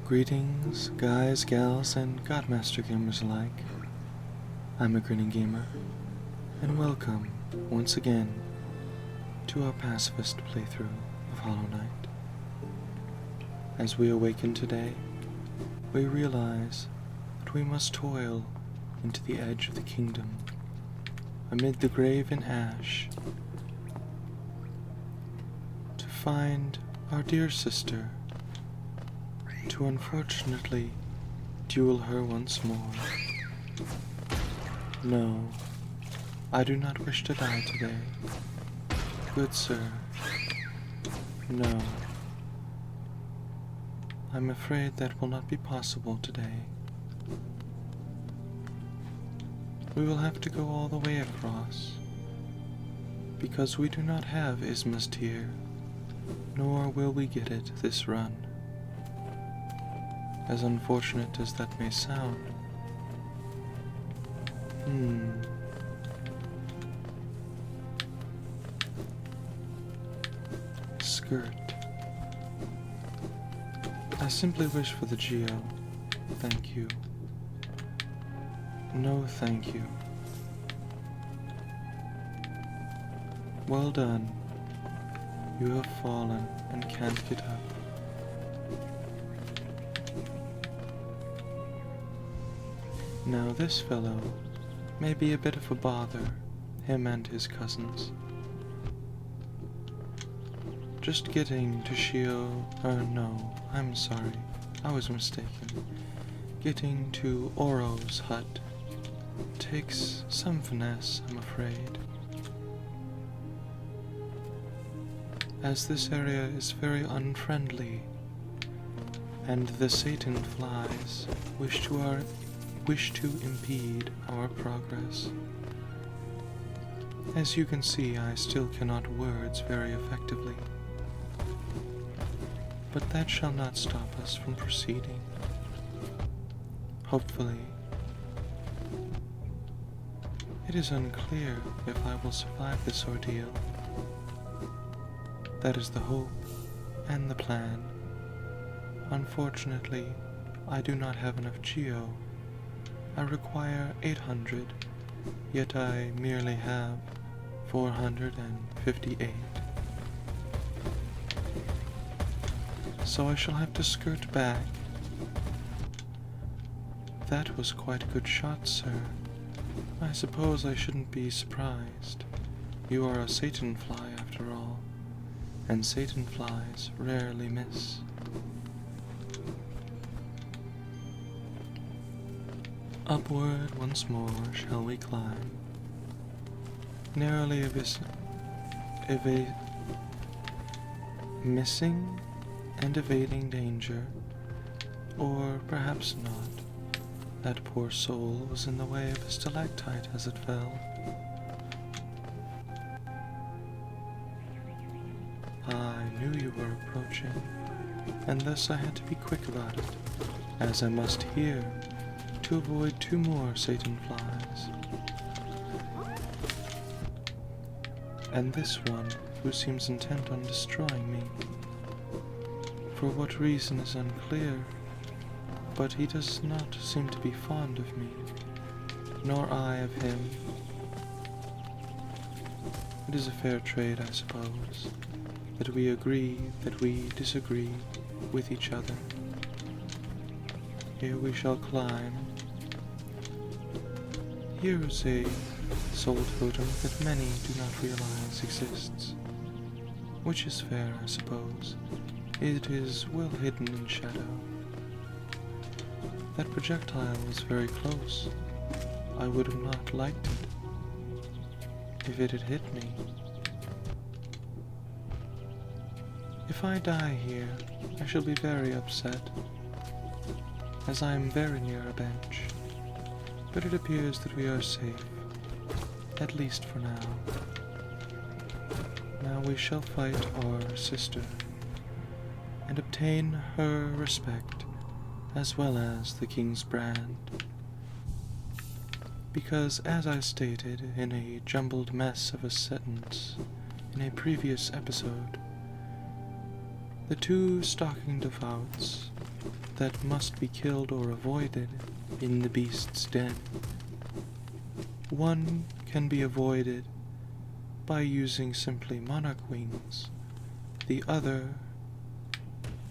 Greetings, guys, gals, and Godmaster gamers alike. I'm a Grinning Gamer, and welcome, once again, to our Pacifist playthrough of Hallownest. As we awaken today, we realize that we must toil into the edge of the kingdom, amid the grave and ash, to find our dear sister, to unfortunately duel her once more. No, I do not wish to die today. Good sir, no. I'm afraid that will not be possible today. We will have to go all the way across, because we do not have Isma's tear, nor will we get it this run. As unfortunate as that may sound. Skirt. I simply wish for the Geo. Thank you. No, thank you. Well done. You have fallen and can't get up. Now this fellow may be a bit of a bother, him and his cousins. Just getting to no, I'm sorry, I was mistaken. Getting to Oro's hut takes some finesse, I'm afraid, as this area is very unfriendly, and the Satan flies wish to impede our progress. As you can see, I still cannot words very effectively, but that shall not stop us from proceeding. Hopefully. It is unclear if I will survive this ordeal. That is the hope and the plan. Unfortunately, I do not have enough Geo. I require 800, yet I merely have 458. So I shall have to skirt back. That was quite a good shot, sir. I suppose I shouldn't be surprised. You are a Satan fly after all, and Satan flies rarely miss. Upward once more shall we climb, narrowly missing and evading danger, or perhaps not. That poor soul was in the way of a stalactite as it fell. I knew you were approaching, and thus I had to be quick about it, as I must here, to avoid 2 more Satan flies. And this one, who seems intent on destroying me. For what reason is unclear, but he does not seem to be fond of me, nor I of him. It is a fair trade, I suppose, that we agree that we disagree with each other. Here we shall climb. Here is a soul totem that many do not realize exists, which is fair, I suppose. It is well hidden in shadow. That projectile was very close. I would have not liked it if it had hit me. If I die here, I shall be very upset, as I am very near a bench. But it appears that we are safe, at least for now. Now we shall fight our sister, and obtain her respect, as well as the king's brand. Because, as I stated in a jumbled mess of a sentence in a previous episode, the 2 stalking devouts that must be killed or avoided in the beast's den. One can be avoided by using simply monarch wings. The other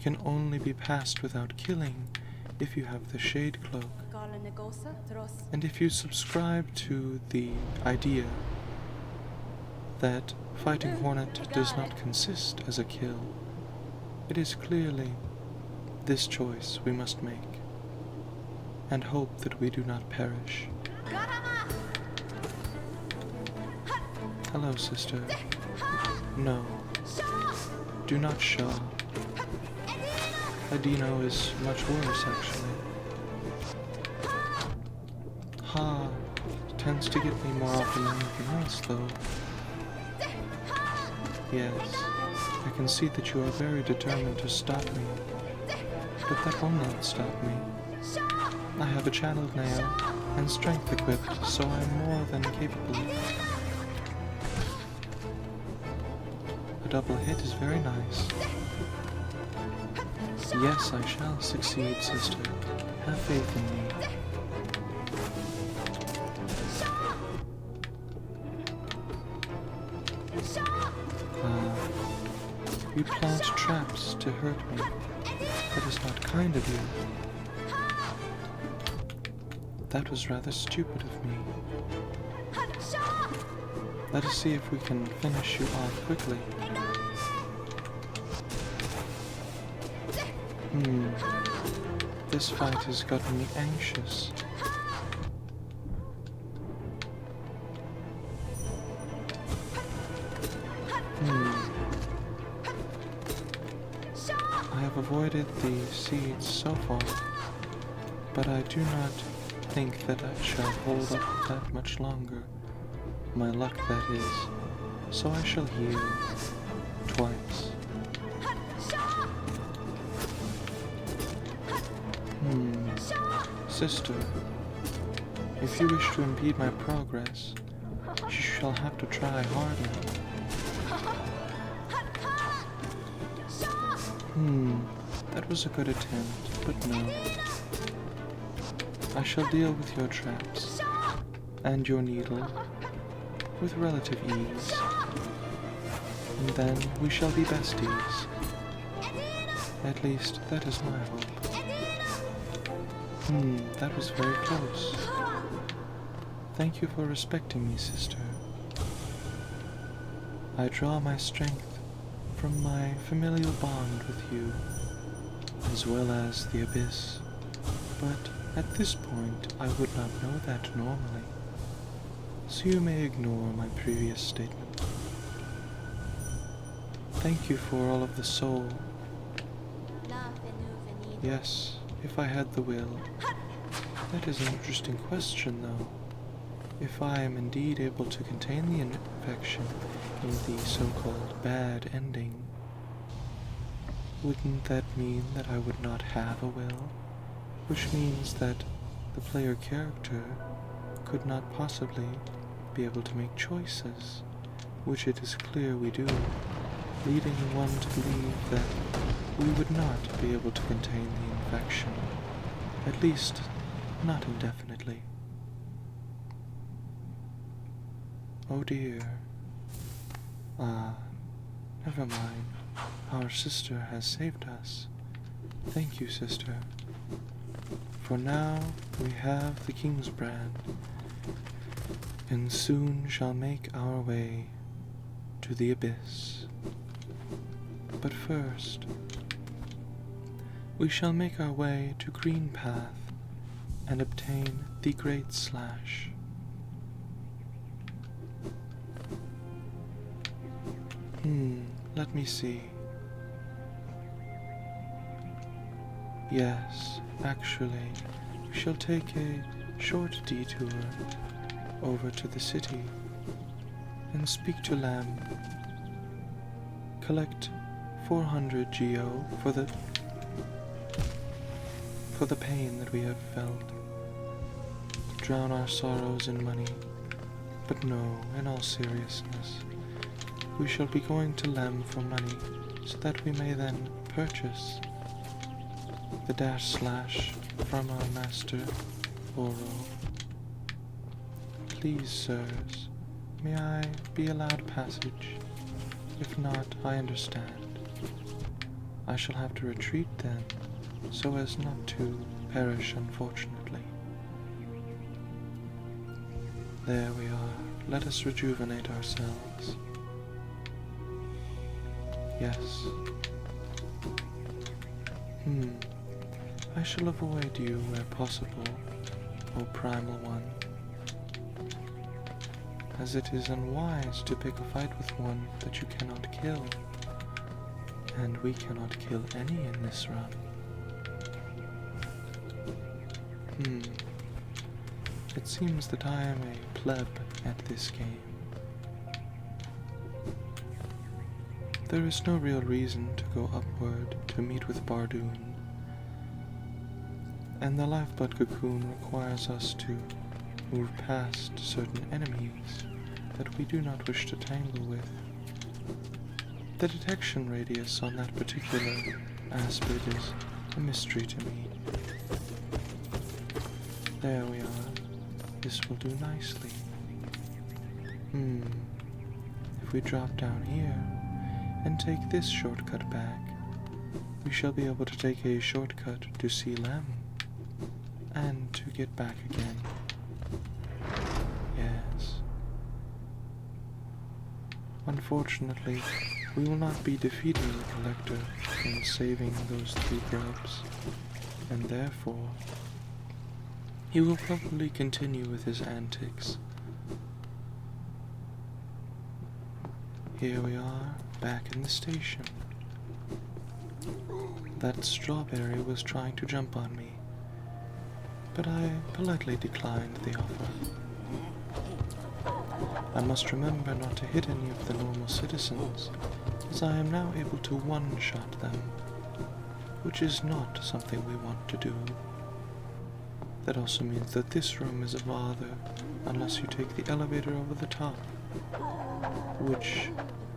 can only be passed without killing if you have the shade cloak. And if you subscribe to the idea that fighting Hornet does not consist as a kill, it is clearly this choice we must make, and hope that we do not perish. Hello, sister. No. Do not shaw. Adino is much worse, actually. Ha tends to get me more often than anything else, though. Yes, I can see that you are very determined to stop me, but that will not stop me. I have a channeled nail and strength equipped, so I am more than capable. A double hit is very nice. Yes, I shall succeed, sister. Have faith in me. You plant traps to hurt me. That is not kind of you. That was rather stupid of me. Let us see if we can finish you off quickly. This fight has gotten me anxious. I have avoided the seeds so far, but I do not think that I shall hold up that much longer. My luck, that is. So I shall heal twice. Sister, if you wish to impede my progress, you shall have to try harder. That was a good attempt, but no. I shall deal with your traps and your needle with relative ease, and then we shall be besties. At least, that is my hope. That was very close. Thank you for respecting me, sister. I draw my strength from my familial bond with you, as well as the abyss, but at this point I would not know that normally, so you may ignore my previous statement. Thank you for all of the soul. Yes, if I had the will. That is an interesting question, though. If I am indeed able to contain the infection in the so-called bad ending, wouldn't that mean that I would not have a will? Which means that the player character could not possibly be able to make choices, which it is clear we do, leading one to believe that we would not be able to contain the infection, at least not indefinitely. Oh dear. Never mind. Our sister has saved us. Thank you, sister. For now, we have the king's brand, and soon shall make our way to the abyss. But first, we shall make our way to Green Path and obtain the Great Slash. Let me see. Yes, actually, we shall take a short detour over to the city and speak to Lamb. Collect 400 GO for the pain that we have felt. Drown our sorrows in money. But no, in all seriousness, we shall be going to Lem for money, so that we may then purchase the dash/slash from our master, Oro. Please, sirs, may I be allowed passage? If not, I understand. I shall have to retreat then, so as not to perish unfortunately. There we are. Let us rejuvenate ourselves. Yes. I shall avoid you where possible, O Primal One, as it is unwise to pick a fight with one that you cannot kill, and we cannot kill any in this run. It seems that I am a pleb at this game. There is no real reason to go upward to meet with Bardoon, and the lifeblood cocoon requires us to move past certain enemies that we do not wish to tangle with. The detection radius on that particular aspect is a mystery to me. There we are. This will do nicely. If we drop down here and take this shortcut back, we shall be able to take a shortcut to see Lem, and to get back again. Yes. Unfortunately, we will not be defeating the Collector and saving those 3 grubs, and therefore, he will probably continue with his antics. Here we are, back in the station. That strawberry was trying to jump on me, but I politely declined the offer. I must remember not to hit any of the normal citizens, as I am now able to one-shot them, which is not something we want to do. That also means that this room is a bother unless you take the elevator over the top, which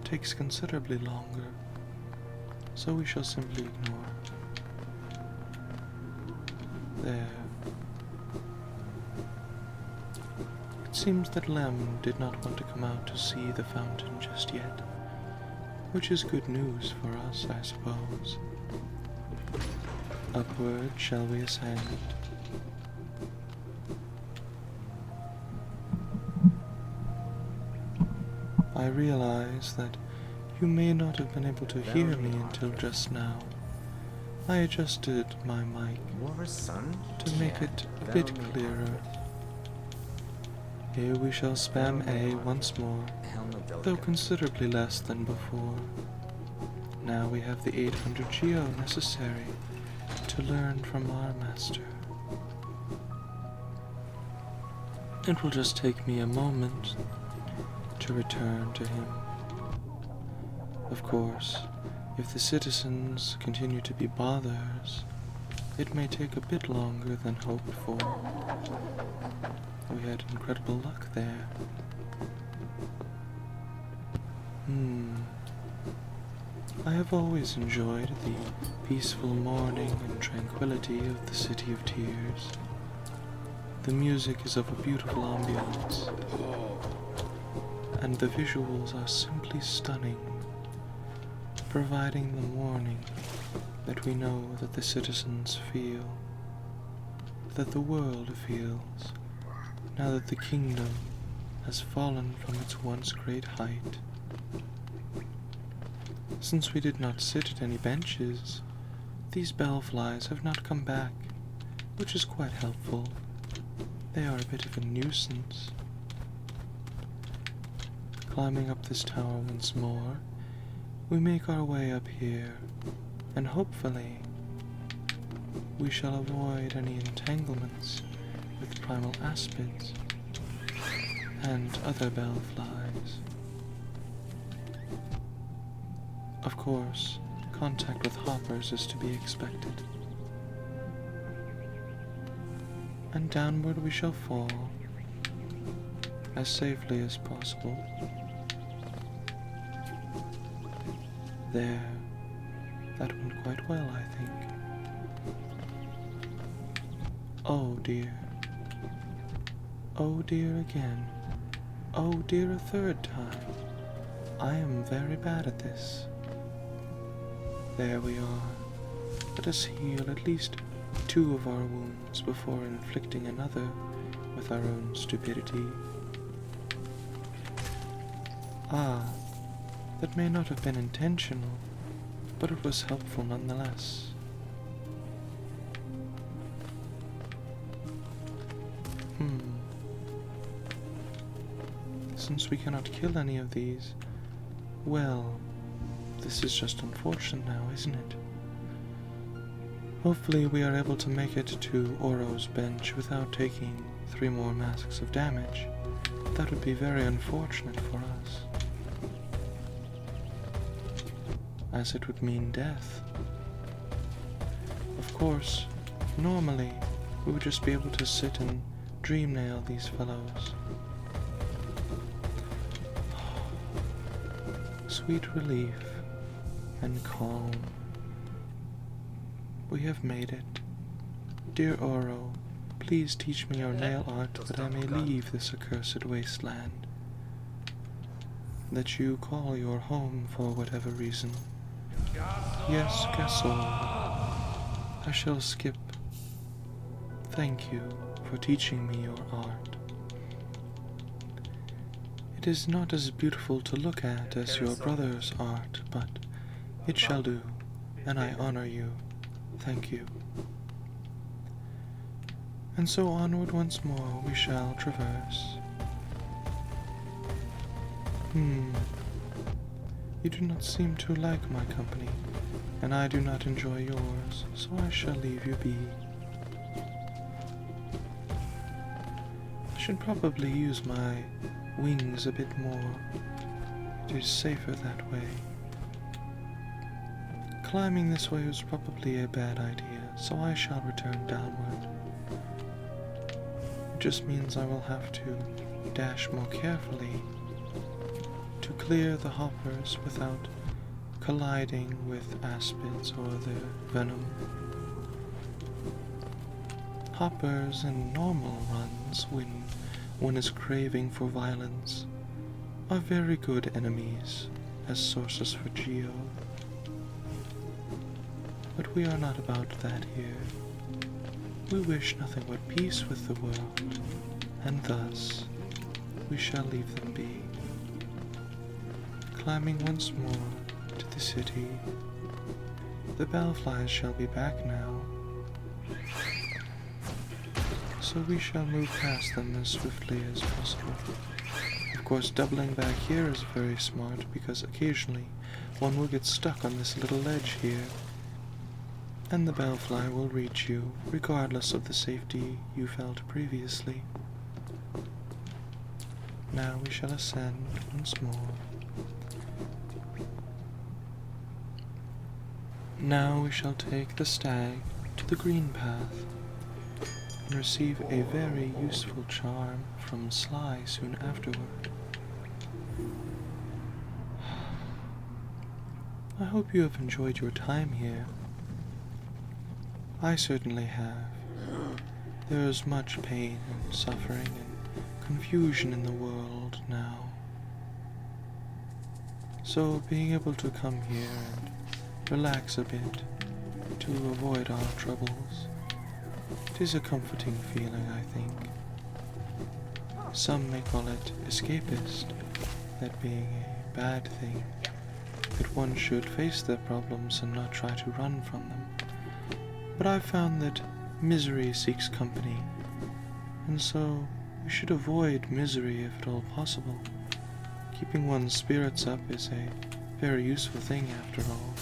takes considerably longer, so we shall simply ignore. There. It seems that Lem did not want to come out to see the fountain just yet, which is good news for us, I suppose. Upward shall we ascend. I realize that you may not have been able to hear me until just now. I adjusted my mic to make it a bit clearer. Here we shall spam A once more, though considerably less than before. Now we have the 800 geo necessary to learn from our master. It will just take me a moment to return to him. Of course, if the citizens continue to be bothers, it may take a bit longer than hoped for. We had incredible luck there. I have always enjoyed the peaceful morning and tranquility of the City of Tears. The music is of a beautiful ambiance, and the visuals are simply stunning, providing the warning that we know that the citizens feel, that the world feels, now that the kingdom has fallen from its once great height. Since we did not sit at any benches, these bellflies have not come back, which is quite helpful. They are a bit of a nuisance. Climbing up this tower once more, we make our way up here, and hopefully we shall avoid any entanglements with primal aspids and other bellflies. Of course, contact with hoppers is to be expected. And downward we shall fall, as safely as possible. There, that went quite well, I think. Oh dear. Oh dear again. Oh dear a third time. I am very bad at this. There we are. Let us heal at least 2 of our wounds before inflicting another with our own stupidity. Ah, that may not have been intentional, but it was helpful nonetheless. Since we cannot kill any of these, well, this is just unfortunate now, isn't it? Hopefully we are able to make it to Oro's bench without taking 3 more masks of damage. That would be very unfortunate for us, as it would mean death. Of course, normally we would just be able to sit and dream nail these fellows. Sweet relief and calm. We have made it. Dear Oro, please teach me your nail art that I may leave this accursed wasteland that you call your home for whatever reason. Yes, Gasol, I shall skip. Thank you for teaching me your art. It is not as beautiful to look at as your brother's art, but it shall do, and I honor you. Thank you. And so onward once more we shall traverse. You do not seem to like my company, and I do not enjoy yours, so I shall leave you be. I should probably use my wings a bit more. It is safer that way. Climbing this way was probably a bad idea, so I shall return downward. It just means I will have to dash more carefully to clear the hoppers without colliding with aspids or their venom. Hoppers in normal runs, when one is craving for violence, are very good enemies as sources for Geo. But we are not about that here. We wish nothing but peace with the world, and thus we shall leave them be. Climbing once more to the city. The bellflies shall be back now, so we shall move past them as swiftly as possible. Of course, doubling back here is very smart, because occasionally one will get stuck on this little ledge here, and the bellfly will reach you, regardless of the safety you felt previously. Now we shall ascend once more. Now we shall take the stag to the green path, and receive a very useful charm from Sly soon afterward. I hope you have enjoyed your time here. I certainly have. There is much pain and suffering and confusion in the world now. So being able to come here and relax a bit to avoid our troubles, it is a comforting feeling, I think. Some may call it escapist, that being a bad thing, that one should face their problems and not try to run from them. But I've found that misery seeks company, and so we should avoid misery if at all possible. Keeping one's spirits up is a very useful thing after all.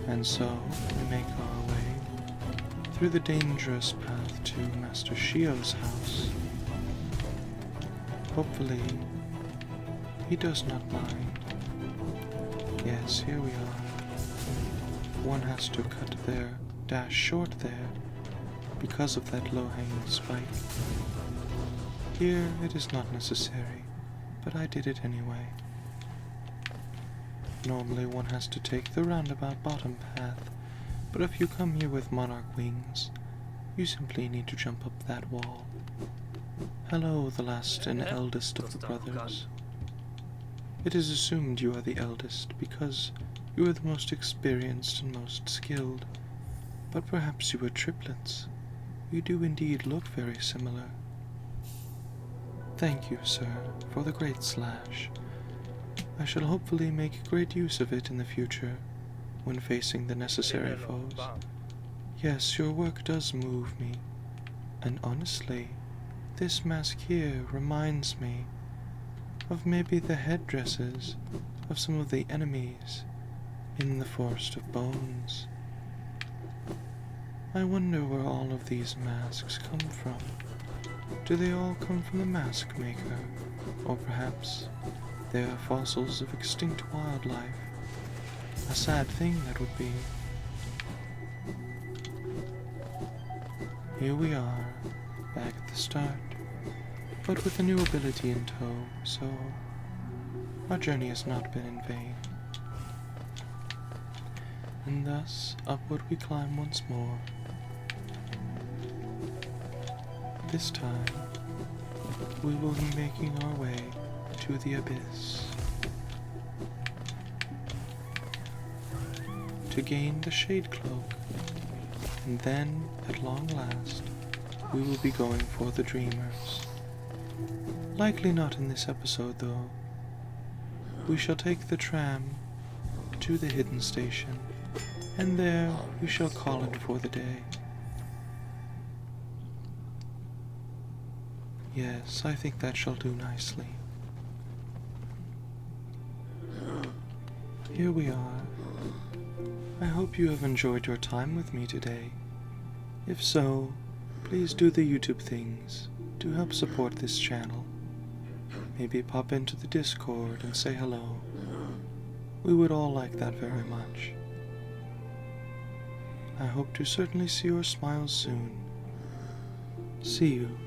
And so we make our way through the dangerous path to Master Shio's house. Hopefully, he does not mind. Yes, here we are. One has to cut their dash short there because of that low-hanging spike. Here it is not necessary, but I did it anyway. Normally one has to take the roundabout bottom path but if you come here with monarch wings, you simply need to jump up that wall. Hello, the last and eldest of the brothers. It is assumed you are the eldest because you are the most experienced and most skilled, but perhaps you are triplets. You do indeed look very similar. Thank you, sir, for the great slash. I shall hopefully make great use of it in the future, when facing the necessary foes. Yes, your work does move me, and honestly, this mask here reminds me of maybe the headdresses of some of the enemies in the Forest of Bones. I wonder where all of these masks come from. Do they all come from the mask maker, or perhaps they are fossils of extinct wildlife? A sad thing that would be. Here we are, back at the start, but with a new ability in tow, so our journey has not been in vain. And thus, upward we climb once more. This time, we will be making our way to the abyss to gain the Shade Cloak, and then, at long last, we will be going for the Dreamers. Likely not in this episode, though. We shall take the tram to the hidden station, and there we shall call it for the day. Yes, I think that shall do nicely. Here we are. I hope you have enjoyed your time with me today. If so, please do the YouTube things to help support this channel. Maybe pop into the Discord and say hello. We would all like that very much. I hope to certainly see your smiles soon. See you.